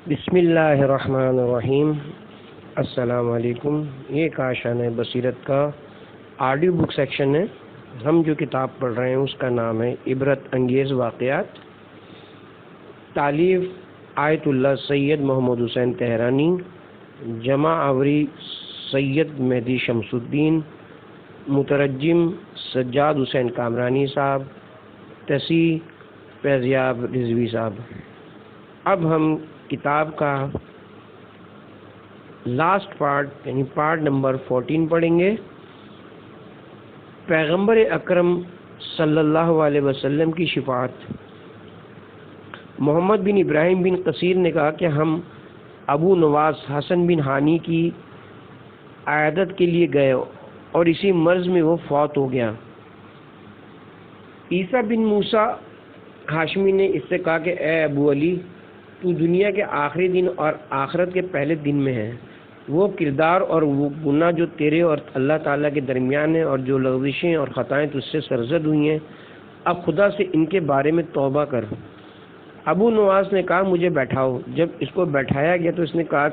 بسم اللہ الرحمن الرحیم۔ السلام علیکم۔ یہ کاشان بصیرت کا آڈیو بک سیکشن ہے۔ ہم جو کتاب پڑھ رہے ہیں اس کا نام ہے عبرت انگیز واقعات، تالیف آیت اللہ سید محمد حسین تہرانی، جمع آوری سید مہدی شمس الدین، مترجم سجاد حسین کامرانی صاحب، تصحیح فیضیاب رضوی صاحب۔ اب ہم کتاب کا لاسٹ پارٹ یعنی پارٹ نمبر 14 پڑھیں گے۔ پیغمبر اکرم صلی اللہ علیہ وسلم کی شفاعت۔ محمد بن ابراہیم بن قصیر نے کہا کہ ہم ابو نواس حسن بن ہانی کی عیادت کے لیے گئے اور اسی مرض میں وہ فوت ہو گیا۔ عیسیٰ بن موسیٰ ہاشمی نے اس سے کہا کہ اے ابو علی، تو دنیا کے آخری دن اور آخرت کے پہلے دن میں ہے۔ وہ کردار اور وہ گناہ جو تیرے اور اللہ تعالیٰ کے درمیان ہیں اور جو لغزشیں اور خطائیں تجھ سے سرزد ہوئی ہیں، اب خدا سے ان کے بارے میں توبہ کر۔ ابو نواس نے کہا مجھے بیٹھاؤ۔ جب اس کو بیٹھایا گیا تو اس نے کہا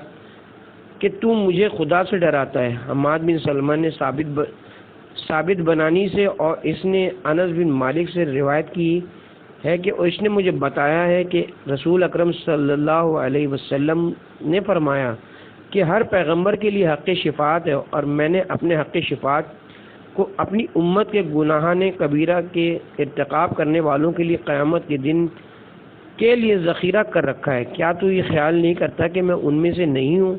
کہ تو مجھے خدا سے ڈراتا ہے۔ حماد بن سلمہ نے ثابت بنانی سے اور اس نے انس بن مالک سے روایت کی ہے کہ اس نے مجھے بتایا ہے کہ رسول اکرم صلی اللہ علیہ وسلم نے فرمایا کہ ہر پیغمبر کے لیے حق شفاعت ہے، اور میں نے اپنے حق شفاعت کو اپنی امت کے گناہان کبیرہ کے ارتکاب کرنے والوں کے لیے قیامت کے دن کے لیے ذخیرہ کر رکھا ہے۔ کیا تو یہ خیال نہیں کرتا کہ میں ان میں سے نہیں ہوں؟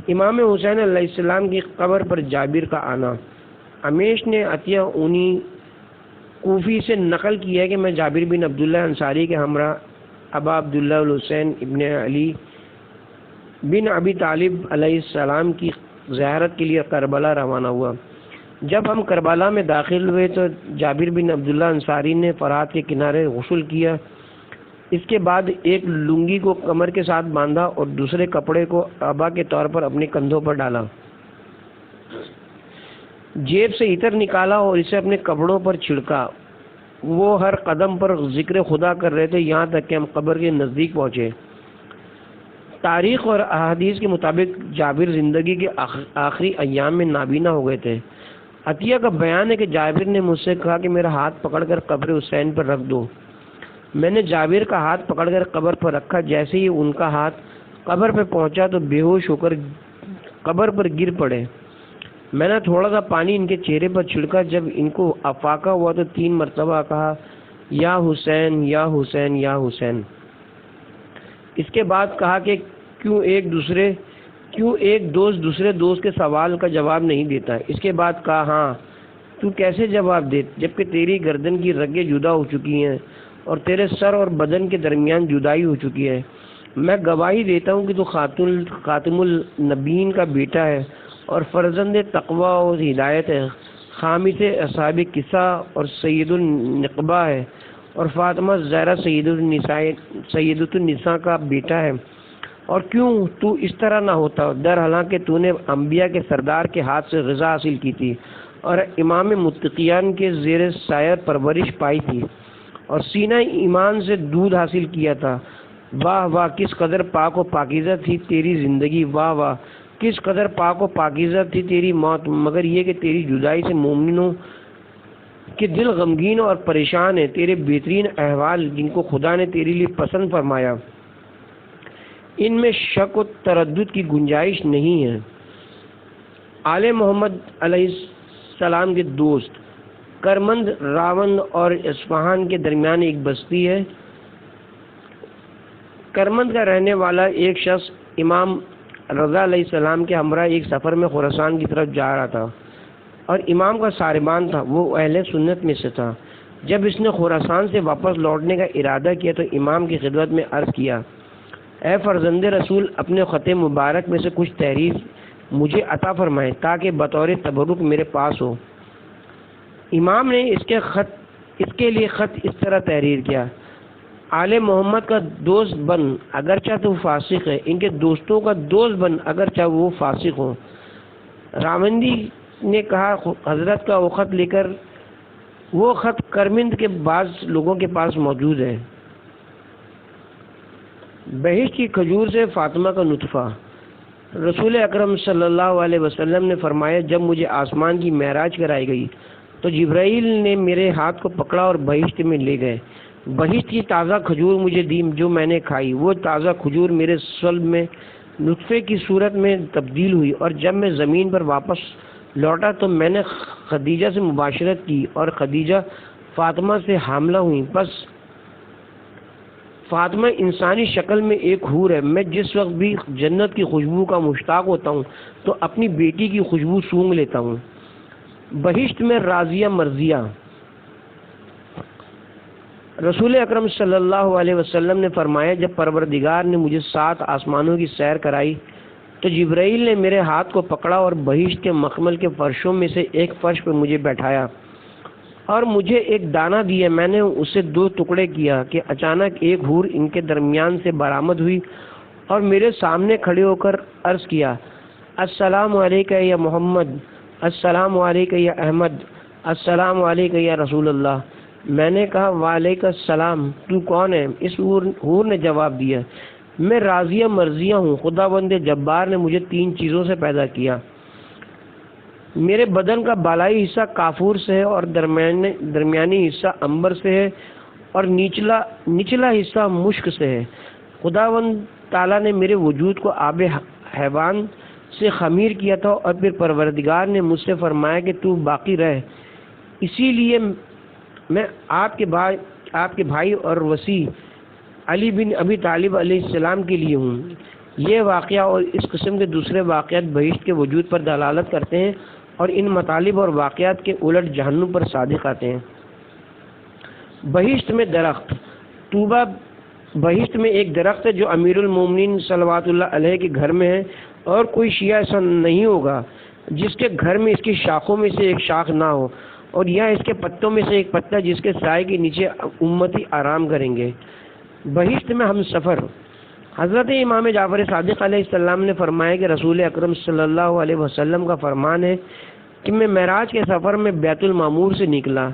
امام حسین علیہ السلام کی قبر پر جابر کا آنا۔ امیش نے عطیہ اونی کوفی سے نقل کیا ہے کہ میں جابر بن عبداللہ انصاری کے ہمراہ ابا عبداللہ الحسین ابن علی بن ابی طالب علیہ السلام کی زیارت کے لیے کربلا روانہ ہوا۔ جب ہم کربلا میں داخل ہوئے تو جابر بن عبداللہ انصاری نے فرات کے کنارے غسل کیا۔ اس کے بعد ایک لنگی کو کمر کے ساتھ باندھا اور دوسرے کپڑے کو عبا کے طور پر اپنے کندھوں پر ڈالا۔ جیب سے عطر نکالا اور اسے اپنے کپڑوں پر چھڑکا۔ وہ ہر قدم پر ذکر خدا کر رہے تھے یہاں تک کہ ہم قبر کے نزدیک پہنچے۔ تاریخ اور احادیث کے مطابق جابر زندگی کے آخری ایام میں نابینا ہو گئے تھے۔ عطیہ کا بیان ہے کہ جابر نے مجھ سے کہا کہ میرا ہاتھ پکڑ کر قبر حسین پر رکھ دو۔ میں نے جابر کا ہاتھ پکڑ کر قبر پر رکھا۔ جیسے ہی ان کا ہاتھ قبر پہ پہنچا تو بے ہوش ہو کر قبر پر گر پڑے۔ میں نے تھوڑا سا پانی ان کے چہرے پر چھڑکا۔ جب ان کو افاقہ ہوا تو 3 مرتبہ کہا یا حسین یا حسین یا حسین۔ اس کے بعد کہا کہ کیوں ایک دوست دوسرے دوست کے سوال کا جواب نہیں دیتا۔ اس کے بعد کہا ہاں تو کیسے جواب دے جبکہ تیری گردن کی رگیں جدا ہو چکی ہیں اور تیرے سر اور بدن کے درمیان جدائی ہو چکی ہے۔ میں گواہی دیتا ہوں کہ تو خاتم النبیین کا بیٹا ہے اور فرزند تقوی اور ہدایت ہے، خامس اصحاب قصہ اور سید النقبہ ہے، اور فاطمہ زہرا سیدۃ النساء کا بیٹا ہے۔ اور کیوں تو اس طرح نہ ہوتا در حالانکہ تو نے انبیاء کے سردار کے ہاتھ سے غذا حاصل کی تھی اور امام متقیان کے زیر سایہ پرورش پائی تھی اور سینہ ایمان سے دودھ حاصل کیا تھا۔ واہ واہ کس قدر پاک و پاکیزہ تھی تیری زندگی، واہ واہ کس قدر پاک و پاکیزہ تھی تیری موت، مگر یہ کہ تیری جدائی سے مومنوں کے دل غمگین اور پریشان ہیں۔ تیرے بہترین احوال جن کو خدا نے تیرے لیے پسند فرمایا، ان میں شک و تردد کی گنجائش نہیں ہے۔ آل محمد علیہ السلام کے دوست۔ کرمند راون اور اصفہان کے درمیان ایک بستی ہے۔ کرمند کا رہنے والا ایک شخص امام رضا علیہ السلام کے ہمراہ ایک سفر میں خراسان کی طرف جا رہا تھا اور امام کا ساربان تھا، وہ اہل سنت میں سے تھا۔ جب اس نے خراسان سے واپس لوٹنے کا ارادہ کیا تو امام کی خدمت میں عرض کیا، اے فرزند رسول، اپنے خط مبارک میں سے کچھ تحریر مجھے عطا فرمائیں تاکہ بطور تبرک میرے پاس ہو۔ امام نے اس کے لیے خط اس طرح تحریر کیا، آل محمد کا دوست بن اگرچہ تو فاسق ہے، ان کے دوستوں کا دوست بن اگرچہ وہ فاسق ہوں۔ راوندی نے کہا حضرت کا وہ خط لے کر وہ خط کرمند کے بعض لوگوں کے پاس موجود ہے۔ بہشت کی کھجور سے فاطمہ کا نطفہ۔ رسول اکرم صلی اللہ علیہ وسلم نے فرمایا جب مجھے آسمان کی معراج کرائی گئی تو جبرائیل نے میرے ہاتھ کو پکڑا اور بہشت میں لے گئے۔ بہشت کی تازہ کھجور مجھے دی جو میں نے کھائی، وہ تازہ کھجور میرے صلب میں نطفے کی صورت میں تبدیل ہوئی، اور جب میں زمین پر واپس لوٹا تو میں نے خدیجہ سے مباشرت کی اور خدیجہ فاطمہ سے حاملہ ہوئی۔ بس فاطمہ انسانی شکل میں ایک حور ہے۔ میں جس وقت بھی جنت کی خوشبو کا مشتاق ہوتا ہوں تو اپنی بیٹی کی خوشبو سونگھ لیتا ہوں۔ بہشت میں راضیہ مرضیہ۔ رسول اکرم صلی اللہ علیہ وسلم نے فرمایا جب پروردگار نے مجھے 7 آسمانوں کی سیر کرائی تو جبرائیل نے میرے ہاتھ کو پکڑا اور بہشت کے مخمل کے فرشوں میں سے ایک فرش پر مجھے بیٹھایا اور مجھے ایک دانہ دیا۔ میں نے اسے 2 ٹکڑے کیا کہ اچانک ایک حور ان کے درمیان سے برآمد ہوئی اور میرے سامنے کھڑے ہو کر عرض کیا السلام علیکہ یا محمد، السلام علیکہ یا احمد، السلام علیکہ یا رسول اللہ۔ میں نے کہا وعلیکم السلام، تو کون ہے؟ اس حور نے جواب دیا میں راضیہ مرضیہ ہوں، خداوند جبار نے مجھے 3 چیزوں سے پیدا کیا۔ میرے بدن کا بالائی حصہ کافور سے ہے اور درمیانی حصہ عنبر سے ہے اور نچلا حصہ مشک سے ہے۔ خداوند تعالیٰ نے میرے وجود کو آب حیوان سے خمیر کیا تھا اور پھر پروردگار نے مجھ سے فرمایا کہ تو باقی رہ، اسی لیے میں آپ کے بھائی اور وصی علی بن ابی طالب علیہ السلام کے لیے ہوں۔ یہ واقعہ اور اس قسم کے دوسرے واقعات بہشت کے وجود پر دلالت کرتے ہیں اور ان مطالب اور واقعات کے الٹ جہنم پر صادق آتے ہیں۔ بہشت میں درخت۔ طوبہ بہشت میں ایک درخت ہے جو امیر المومنین صلوات اللہ علیہ کے گھر میں ہے، اور کوئی شیعہ ایسا نہیں ہوگا جس کے گھر میں اس کی شاخوں میں سے ایک شاخ نہ ہو، اور یا اس کے پتوں میں سے ایک پتا جس کے سائے کے نیچے امتی آرام کریں گے۔ بہشت میں ہم سفر۔ حضرت امام جعفر صادق علیہ السلام نے فرمایا کہ رسول اکرم صلی اللہ علیہ وسلم کا فرمان ہے کہ میں معراج کے سفر میں بیت المعمور سے نکلا۔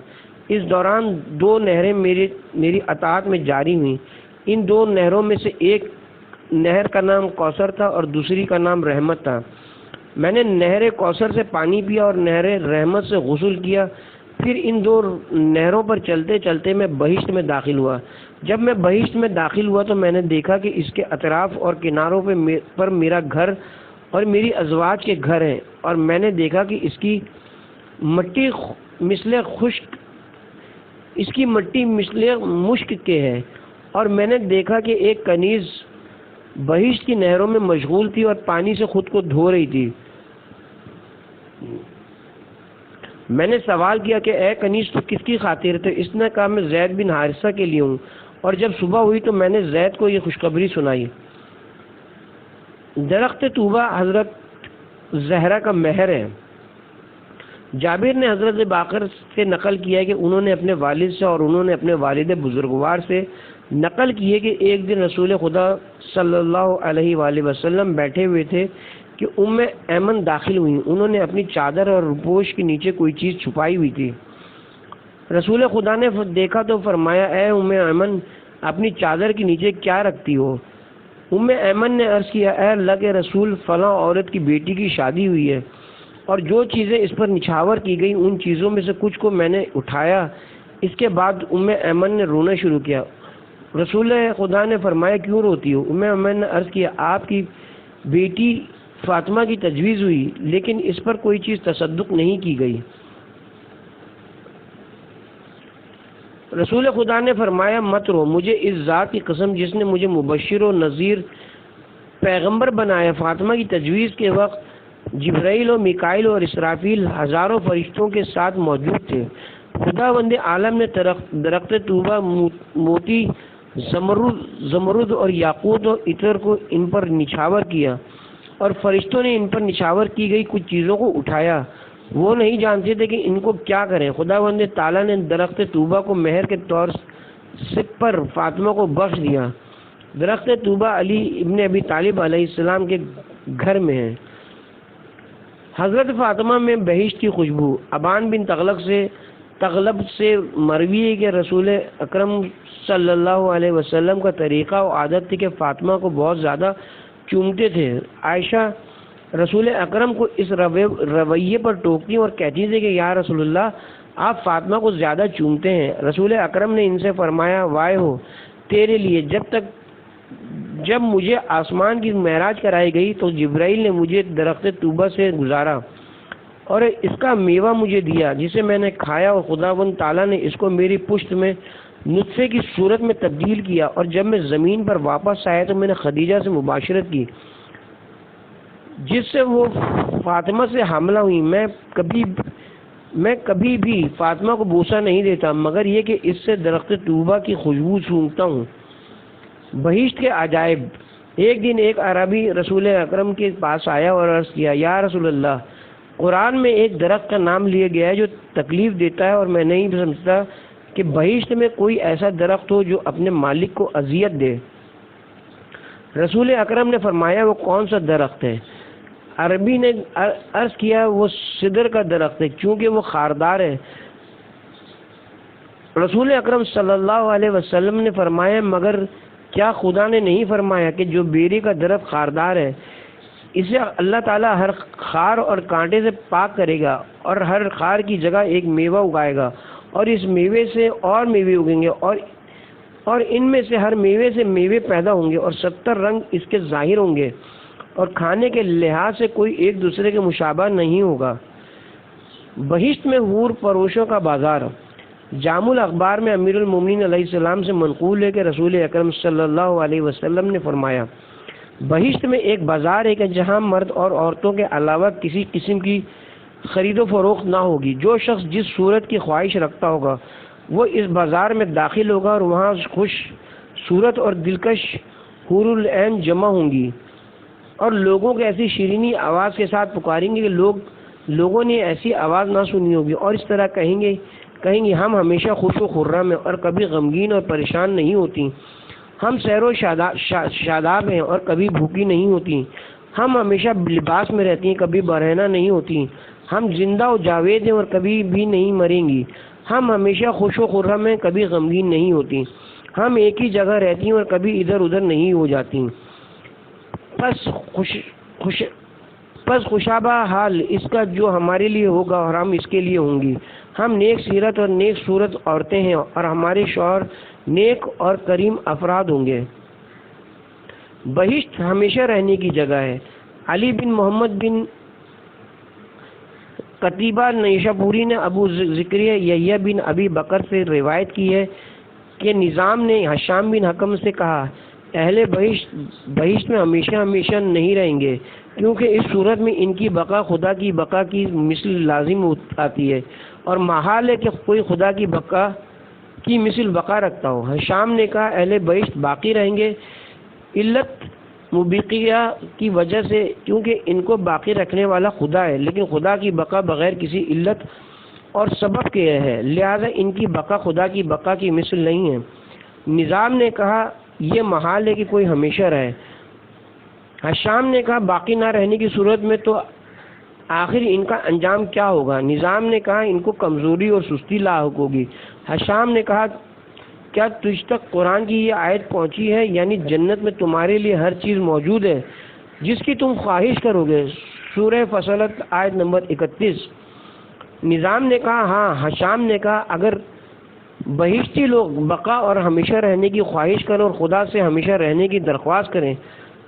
اس دوران 2 نہریں میری اطاعت میں جاری ہوئیں۔ ان 2 نہروں میں سے ایک نہر کا نام کوثر تھا اور دوسری کا نام رحمت تھا۔ میں نے نہر کوثر سے پانی پیا اور نہر رحمت سے غسل کیا، پھر ان 2 نہروں پر چلتے چلتے میں بہشت میں داخل ہوا۔ جب میں بہشت میں داخل ہوا تو میں نے دیکھا کہ اس کے اطراف اور کناروں پر میرا گھر اور میری ازواج کے گھر ہیں، اور میں نے دیکھا کہ اس کی مٹی مثل مشک کے ہے، اور میں نے دیکھا کہ ایک کنیز بہشت کی نہروں میں مشغول تھی اور پانی سے خود کو دھو رہی تھی۔ میں نے سوال کیا کہ اے کنیز تو کس کی خاطر تھے؟ اس نے کہا میں زید بن حارثہ کے لیے ہوں، اور جب صبح ہوئی تو میں نے زید کو یہ خوشخبری سنائی۔ درخت طوبہ حضرت زہرا کا مہر ہے۔ جابر نے حضرت باقر سے نقل کیا ہے کہ انہوں نے اپنے والد سے اور انہوں نے اپنے والد بزرگوار سے نقل کی ہے کہ ایک دن رسول خدا صلی اللہ علیہ وآلہ وسلم بیٹھے ہوئے تھے کہ ایمن داخل ہوئی۔ انہوں نے اپنی چادر اور رپوش کے نیچے کوئی چیز چھپائی ہوئی تھی۔ رسول خدا نے دیکھا تو فرمایا اے ایمن اپنی چادر کے نیچے کیا رکھتی ہو؟ ایمن نے عرض کیا اے اللہ کے رسول فلاں عورت کی بیٹی کی شادی ہوئی ہے، اور جو چیزیں اس پر نچھاور کی گئی ان چیزوں میں سے کچھ کو میں نے اٹھایا۔ اس کے بعد ایمن نے رونا شروع کیا۔ رسول خدا نے فرمایا کیوں روتی ہو؟ ایمن نے عرض کیا آپ کی بیٹی فاطمہ کی تجویز ہوئی لیکن اس پر کوئی چیز تصدق نہیں کی گئی۔ رسول خدا نے فرمایا مت رو، مجھے اس ذات کی قسم جس نے مجھے مبشر و نذیر پیغمبر بنایا، فاطمہ کی تجویز کے وقت جبرائیل و میکائیل اور اسرافیل ہزاروں فرشتوں کے ساتھ موجود تھے۔ خداوند عالم نے درخت طوبہ، موتی، زمرد اور یاقوت و عطر کو ان پر نچھاور کیا، اور فرشتوں نے ان پر نچھاور کی گئی کچھ چیزوں کو اٹھایا۔ وہ نہیں جانتے تھے کہ ان کو کیا کریں۔ خداوند تعالیٰ نے درخت طوبہ کو مہر کے طور پر فاطمہ کو بخش دیا۔ درخت طوبہ علی ابن ابی طالب علیہ السلام کے گھر میں ہے۔ حضرت فاطمہ میں بہشت کی خوشبو۔ ابان بن تغلق سے تغلب سے مروی ہے کہ رسول اکرم صلی اللہ علیہ وسلم کا طریقہ و عادت تھی کہ فاطمہ کو بہت زیادہ چومتے تھے۔ عائشہ رسول اکرم کو اس رویے پر ٹوکتی اور کہتی تھی کہ یا رسول اللہ آپ فاطمہ کو زیادہ چومتے ہیں۔ رسول اکرم نے ان سے فرمایا وائے ہو تیرے لیے، جب مجھے آسمان کی معراج کرائی گئی تو جبرائیل نے مجھے درخت طوبہ سے گزارا اور اس کا میوہ مجھے دیا جسے میں نے کھایا، اور خداوند تعالیٰ نے اس کو میری پشت میں نطفے کی صورت میں تبدیل کیا، اور جب میں زمین پر واپس آیا تو میں نے خدیجہ سے مباشرت کی جس سے وہ فاطمہ سے حاملہ ہوئی۔ میں کبھی بھی فاطمہ کو بوسہ نہیں دیتا مگر یہ کہ اس سے درخت طوبہ کی خوشبو سونگھتا ہوں۔ بہشت کے عجائب۔ ایک دن ایک عربی رسول اکرم کے پاس آیا اور عرض کیا یا رسول اللہ، قرآن میں ایک درخت کا نام لیا گیا ہے جو تکلیف دیتا ہے، اور میں نہیں سمجھتا کہ بہشت میں کوئی ایسا درخت ہو جو اپنے مالک کو اذیت دے۔ رسول اکرم نے فرمایا وہ کون سا درخت ہے؟ عربی نے عرض کیا وہ سدر کا درخت ہے چونکہ وہ خاردار ہے۔ رسول اکرم صلی اللہ علیہ وسلم نے فرمایا مگر کیا خدا نے نہیں فرمایا کہ جو بیری کا درخت خاردار ہے اسے اللہ تعالیٰ ہر خار اور کانٹے سے پاک کرے گا، اور ہر خار کی جگہ ایک میوہ اگائے گا، اور اس میوے سے اور میوے اگیں گے، اور ان میں سے ہر میوے سے میوے پیدا ہوں گے، اور 70 رنگ اس کے ظاہر ہوں گے، اور کھانے کے لحاظ سے کوئی ایک دوسرے کے مشابہ نہیں ہوگا۔ بہشت میں حور فروشوں کا بازار۔ جامع الاخبار میں امیر المومنین علیہ السلام سے منقول ہے کہ رسول اکرم صلی اللہ علیہ وسلم نے فرمایا بہشت میں ایک بازار ہے کہ جہاں مرد اور عورتوں کے علاوہ کسی قسم کی خرید و فروخت نہ ہوگی۔ جو شخص جس صورت کی خواہش رکھتا ہوگا وہ اس بازار میں داخل ہوگا، اور وہاں خوش صورت اور دلکش حور العین جمع ہوں گی، اور لوگوں کو ایسی شیرینی آواز کے ساتھ پکاریں گے کہ لوگوں نے ایسی آواز نہ سنی ہوگی، اور اس طرح کہیں گے ہم ہمیشہ خوش و خرم ہیں اور کبھی غمگین اور پریشان نہیں ہوتی، ہم سیر و شاداب ہیں اور کبھی بھوکی نہیں ہوتی، ہم ہمیشہ لباس میں رہتی ہیں کبھی برہنہ نہیں ہوتی، ہم زندہ و جاوید ہیں اور کبھی بھی نہیں مریں گی، ہم ہمیشہ خوش و خرم ہیں کبھی غمگین نہیں ہوتی، ہم ایک ہی جگہ رہتی ہیں اور کبھی ادھر ادھر نہیں ہو جاتی۔ پس خوشابہ حال اس کا جو ہمارے لیے ہوگا اور ہم اس کے لیے ہوں گی۔ ہم نیک سیرت اور نیک صورت عورتیں ہیں اور ہمارے شوہر نیک اور کریم افراد ہوں گے۔ بہشت ہمیشہ رہنے کی جگہ ہے۔ علی بن محمد بن قتیبہ نیشاپوری نے ابو زکریا یحییٰ بن ابی بکر سے روایت کی ہے کہ نظام نے ہشام بن حکم سے کہا اہل بہشت میں ہمیشہ نہیں رہیں گے، کیونکہ اس صورت میں ان کی بقا خدا کی بقا کی مثل لازم آتی ہے، اور محال ہے کہ کوئی خدا کی بقا کی مثل بقا رکھتا ہو۔ ہشام نے کہا اہل بہشت باقی رہیں گے علت مبقیہ کی وجہ سے، کیونکہ ان کو باقی رکھنے والا خدا ہے، لیکن خدا کی بقا بغیر کسی علت اور سبب کے ہے، لہذا ان کی بقا خدا کی بقا کی مثل نہیں ہے۔ نظام نے کہا یہ محال ہے کہ کوئی ہمیشہ رہے۔ ہشام نے کہا باقی نہ رہنے کی صورت میں تو آخر ان کا انجام کیا ہوگا؟ نظام نے کہا ان کو کمزوری اور سستی لاحق ہوگی۔ ہشام نے کہا کیا تجھ تک قرآن کی یہ آیت پہنچی ہے، یعنی جنت میں تمہارے لیے ہر چیز موجود ہے جس کی تم خواہش کرو گے، سورہ فصلت آیت نمبر 31۔ نظام نے کہا ہاں۔ ہشام نے کہا اگر بہشتی لوگ بقا اور ہمیشہ رہنے کی خواہش کریں اور خدا سے ہمیشہ رہنے کی درخواست کریں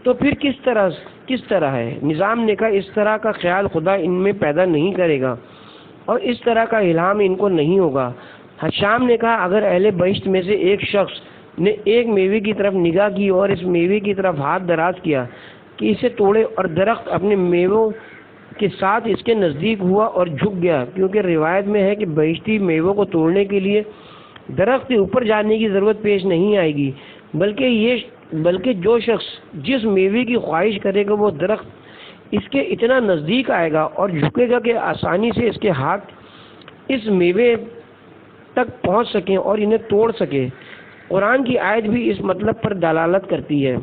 تو پھر کس طرح ہے؟ نظام نے کہا اس طرح کا خیال خدا ان میں پیدا نہیں کرے گا اور اس طرح کا الہام ان کو نہیں ہوگا۔ ہشام نے کہا اگر اہل بہشت میں سے ایک شخص نے ایک میوے کی طرف نگاہ کی اور اس میوے کی طرف ہاتھ دراز کیا کہ اسے توڑے، اور درخت اپنے میووں کے ساتھ اس کے نزدیک ہوا اور جھک گیا، کیونکہ روایت میں ہے کہ بہشتی میووں کو توڑنے کے لیے درخت کے اوپر جانے کی ضرورت پیش نہیں آئے گی، بلکہ جو شخص جس میوے کی خواہش کرے گا وہ درخت اس کے اتنا نزدیک آئے گا اور جھکے گا کہ آسانی سے اس کے ہاتھ اس میوے تک پہنچ سکیں اور انہیں توڑ سکے۔ قرآن کی آیت بھی اس مطلب پر دلالت کرتی ہے۔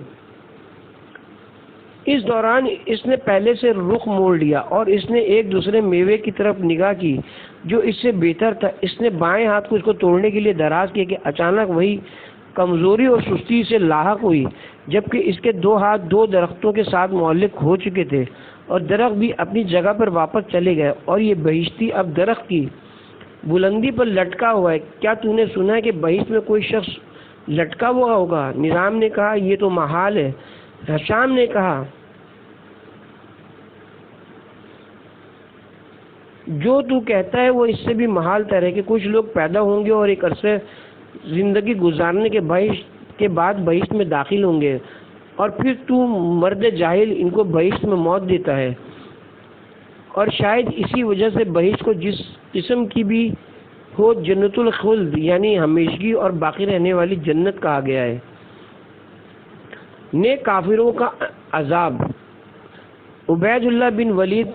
اس دوران اس نے پہلے سے رخ موڑ لیا اور اس نے ایک دوسرے میوے کی طرف نگاہ کی جو اس سے بہتر تھا۔ اس نے بائیں ہاتھ کو اس کو توڑنے کے لیے دراز کیا کہ اچانک وہی کمزوری اور سستی سے لاحق ہوئی، جبکہ اس کے دو ہاتھ دو درختوں کے ساتھ معلق ہو چکے تھے اور درخت بھی اپنی جگہ پر واپس چلے گئے اور یہ بہشتی اب درخت کی بلندی پر لٹکا ہوا ہے۔ کیا تو نے سنا ہے کہ بہشت میں کوئی شخص لٹکا ہوا ہوگا؟ نظام نے کہا یہ تو محال ہے۔ ہشام نے کہا جو تو کہتا ہے وہ اس سے بھی محال تر ہے کہ کچھ لوگ پیدا ہوں گے اور ایک عرصے زندگی گزارنے کے بعد بہشت میں داخل ہوں گے اور پھر تو مرد جاہل ان کو بہشت میں موت دیتا ہے، اور شاید اسی وجہ سے بہشت کو جس قسم کی بھی ہو جنت الخلد یعنی ہمیشگی اور باقی رہنے والی جنت کہا گیا ہے۔ نیک کافروں کا عذاب۔ عبید اللہ بن ولید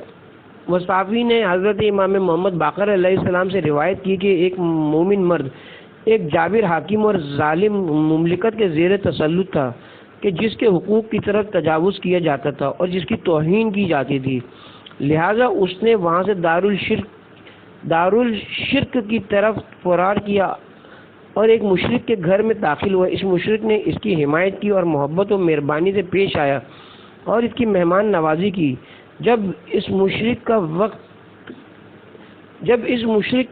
وصافی نے حضرت امام محمد باقر علیہ السلام سے روایت کی کہ ایک مومن مرد ایک جابر حاکم اور ظالم مملکت کے زیر تسلط تھا کہ جس کے حقوق کی طرف تجاوز کیا جاتا تھا اور جس کی توہین کی جاتی تھی، لہذا اس نے وہاں سے دارالشرک کی طرف فرار کیا اور ایک مشرک کے گھر میں داخل ہوا۔ اس مشرک نے اس کی حمایت کی اور محبت و مہربانی سے پیش آیا اور اس کی مہمان نوازی کی۔ جب اس مشرک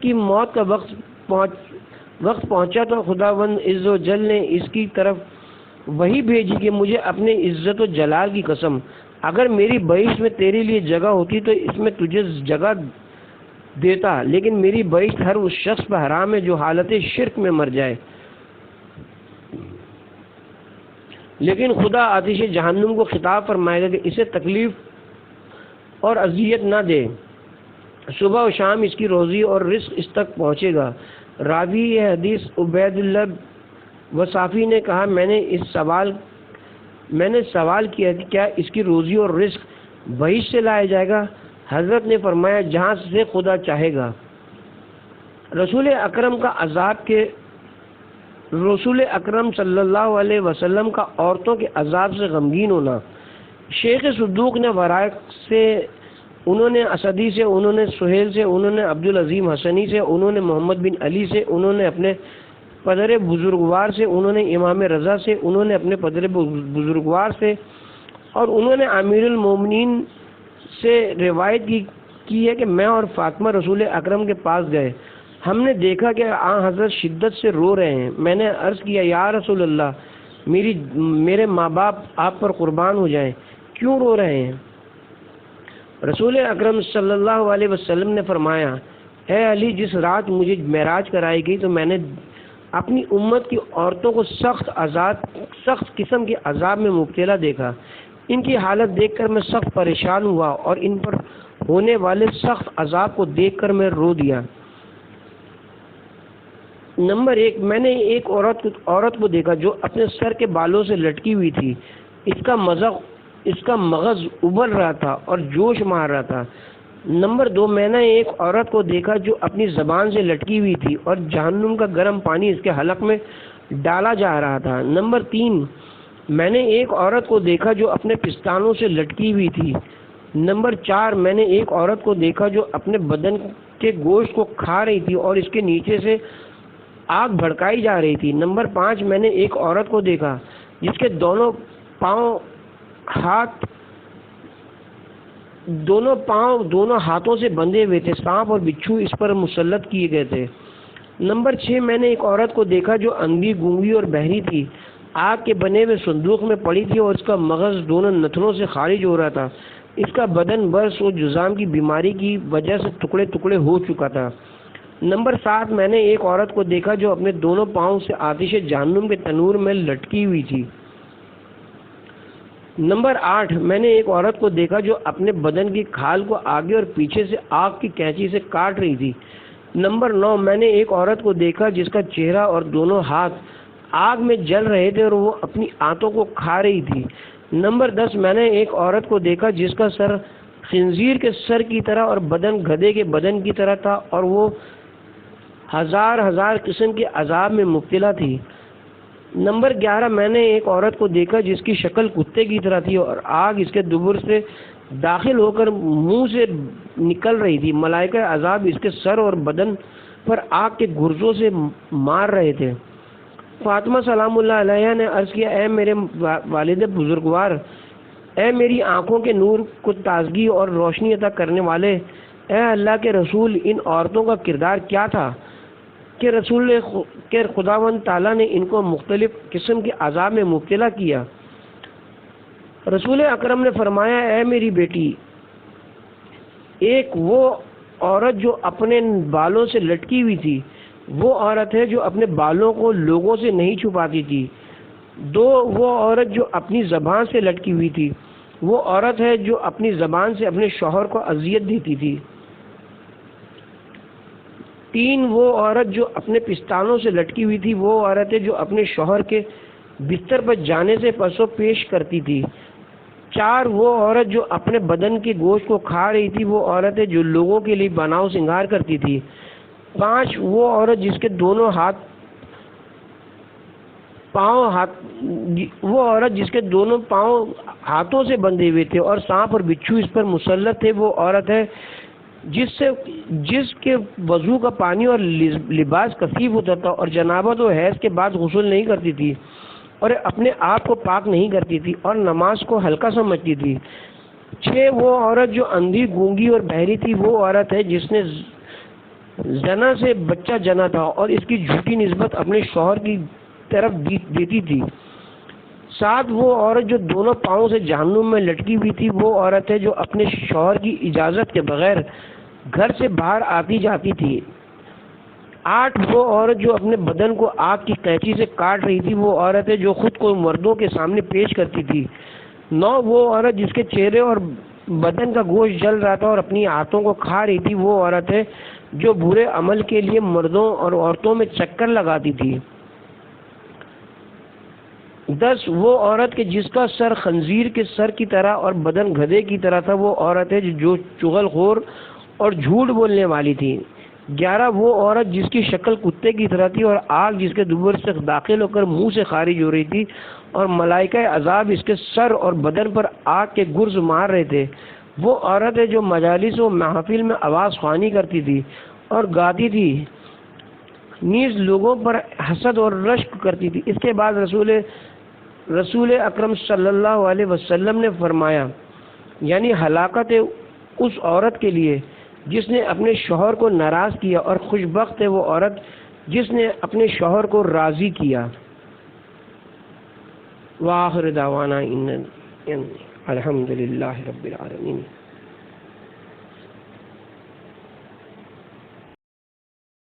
کی موت کا وقت پہنچا تو خداوند عز و جل نے اس کی طرف وہی بھیجی کہ مجھے اپنے عزت و جلال کی قسم، اگر میری بہشت میں تیرے لیے جگہ ہوتی تو اس میں تجھے جگہ دیتا، لیکن میری بہشت ہر اس شخص پر حرام ہے جو حالت شرک میں مر جائے۔ لیکن خدا آتش جہنم کو خطاب فرمائے گا کہ اسے تکلیف اور اذیت نہ دے، صبح و شام اس کی روزی اور رزق اس تک پہنچے گا۔ راوی یہ حدیث عبید اللہ وصافی نے کہا میں نے سوال کیا کہ کیا اس کی روزی اور رزق بہشت سے لایا جائے گا؟ حضرت نے فرمایا جہاں سے خدا چاہے گا۔ رسول اکرم صلی اللہ علیہ وسلم کا عورتوں کے عذاب سے غمگین ہونا۔ شیخ صدوق نے ورائق سے، انہوں نے اسدی سے، انہوں نے سہیل سے، انہوں نے عبدالعظیم حسنی سے، انہوں نے محمد بن علی سے، انہوں نے اپنے پدر بزرگوار سے، انہوں نے امام رضا سے، انہوں نے اپنے پدر بزرگوار سے اور انہوں نے امیر المومنین سے روایت کی ہے کہ میں اور فاطمہ رسول اکرم کے پاس گئے، ہم نے دیکھا کہ حضرت شدت سے رو رہے ہیں۔ میں نے عرض کیا یا رسول اللہ، میرے ماں باپ آپ پر قربان ہو جائیں، کیوں رو رہے ہیں؟ رسول اکرم صلی اللہ علیہ وسلم نے فرمایا اے علی، جس رات مجھے معراج کرائی گئی تو میں نے اپنی امت کی عورتوں کو سخت قسم کے عذاب میں مبتلا دیکھا۔ ان کی حالت دیکھ کر میں سخت پریشان ہوا اور ان پر ہونے والے سخت عذاب کو دیکھ کر میں رو دیا۔ نمبر 1، میں نے ایک عورت کو دیکھا جو اپنے سر کے بالوں سے لٹکی ہوئی تھی، اس کا مغز ابل رہا تھا اور جوش مار رہا تھا۔ نمبر 2، میں نے ایک عورت کو دیکھا جو اپنی زبان سے لٹکی ہوئی تھی اور جہنم کا گرم پانی اس کے حلق میں ڈالا جا رہا تھا۔ نمبر 3، میں نے ایک عورت کو دیکھا جو اپنے پستانوں سے لٹکی ہوئی تھی۔ نمبر 4، میں نے ایک عورت کو دیکھا جو اپنے بدن کے گوشت کو کھا رہی تھی اور اس کے نیچے سے آگ بھڑکائی جا رہی تھی۔ نمبر 5، میں نے ایک عورت کو دیکھا جس کے دونوں پاؤں ہاتھوں سے بندھے ہوئے تھے، سانپ اور بچھو اس پر مسلط کیے گئے تھے۔ نمبر 6، میں نے ایک عورت کو دیکھا جو اندھی، گونگی اور بہری تھی، آگ کے بنے ہوئے صندوق میں پڑی تھی اور اس کا مغز دونوں نتنوں سے خارج ہو رہا تھا، اس کا بدن برس و جذام کی بیماری کی وجہ سے ٹکڑے ٹکڑے ہو چکا تھا۔ نمبر 7، میں نے ایک عورت کو دیکھا جو اپنے دونوں پاؤں سے آتش جہنم کے تنور میں لٹکی ہوئی تھی۔ نمبر 8، میں نے ایک عورت کو دیکھا جو اپنے بدن کی کھال کو آگے اور پیچھے سے آگ کی کینچی سے کاٹ رہی تھی۔ نمبر 9، میں نے ایک عورت کو دیکھا جس کا چہرہ اور دونوں ہاتھ آگ میں جل رہے تھے اور وہ اپنی آنتوں کو کھا رہی تھی۔ نمبر 10، میں نے ایک عورت کو دیکھا جس کا سر خنزیر کے سر کی طرح اور بدن گدھے کے بدن کی طرح تھا اور وہ ہزار قسم کے عذاب میں مبتلا تھی۔ نمبر 11، میں نے ایک عورت کو دیکھا جس کی شکل کتے کی طرح تھی اور آگ اس کے دبر سے داخل ہو کر منہ سے نکل رہی تھی۔ ملائکہ عذاب اس کے سر اور بدن پر آگ کے گرزوں سے مار رہے تھے۔ فاطمہ سلام اللہ علیہ نے عرض کیا، اے میرے والد بزرگوار، اے میری آنکھوں کے نور کو تازگی اور روشنی عطا کرنے والے، اے اللہ کے رسول، ان عورتوں کا کردار کیا تھا کہ خداوند تعالیٰ نے ان کو مختلف قسم کے عذاب میں مبتلا کیا؟ رسول اکرم نے فرمایا، اے میری بیٹی، ایک وہ عورت جو اپنے بالوں سے لٹکی ہوئی تھی، وہ عورت ہے جو اپنے بالوں کو لوگوں سے نہیں چھپاتی تھی۔ 2، وہ عورت جو اپنی زبان سے لٹکی ہوئی تھی، وہ عورت ہے جو اپنی زبان سے اپنے شوہر کو اذیت دیتی تھی۔ 3، وہ عورت جو اپنے پستانوں سے لٹکی ہوئی تھی، وہ عورت ہے جو اپنے شوہر کے بستر پر جانے سے پسو پیش کرتی تھی۔ 4، وہ عورت جو اپنے بدن کے گوشت کو کھا رہی تھی، وہ عورت ہے جو لوگوں کے لیے بناؤ سنگار کرتی تھی۔ 5، وہ عورت جس کے دونوں پاؤں ہاتھوں سے بندھے ہوئے تھے اور سانپ اور بچھو اس پر مسلط تھے، وہ عورت ہے جس کے وضو کا پانی اور لباس کثیف ہوتا تھا اور جنابت و حیض کے بعد غسل نہیں کرتی تھی اور اپنے آپ کو پاک نہیں کرتی تھی اور نماز کو ہلکا سمجھتی تھی۔ 6، وہ عورت جو اندھی، گونگی اور بہری تھی، وہ عورت ہے جس نے زنا سے بچہ جنا تھا اور اس کی جھوٹی نسبت اپنے شوہر کی طرف دیتی تھی۔ 7، وہ عورت جو دونوں پاؤں سے جہنم میں لٹکی ہوئی تھی، وہ عورت ہے جو اپنے شوہر کی اجازت کے بغیر گھر سے باہر آتی جاتی تھی۔ 8، وہ عورت جو اپنے بدن کو آگ کی قینچی سے کاٹ رہی تھی، وہ عورت ہے جو خود کو مردوں کے سامنے پیش کرتی تھی۔ 9، وہ عورت جس کے چہرے اور بدن کا گوشت جل رہا تھا اور اپنی آنتوں کو کھا رہی تھی، وہ عورت ہے جو برے عمل کے لیے مردوں اور عورتوں میں چکر لگاتی تھی۔ 10، وہ عورت کے جس کا سر خنزیر کے سر کی طرح اور بدن گدھے کی طرح تھا، وہ عورت ہے جو چغل خور اور جھوٹ بولنے والی تھی۔ 11، وہ عورت جس کی شکل کتے کی طرح تھی اور آگ جس کے دبر سے داخل ہو کر منہ سے خارج ہو رہی تھی اور ملائکہ عذاب اس کے سر اور بدن پر آگ کے گرز مار رہے تھے، وہ عورت ہے جو مجالس و محافل میں آواز خوانی کرتی تھی اور گاتی تھی، نیز لوگوں پر حسد اور رشک کرتی تھی۔ اس کے بعد رسول اکرم صلی اللہ علیہ وسلم نے فرمایا، یعنی ہلاکت ہے اس عورت کے لیے جس نے اپنے شوہر کو ناراض کیا، اور خوش بخت ہے وہ عورت جس نے اپنے شوہر کو راضی کیا۔ وآخر دعوانا الحمد للہ رب العالمین۔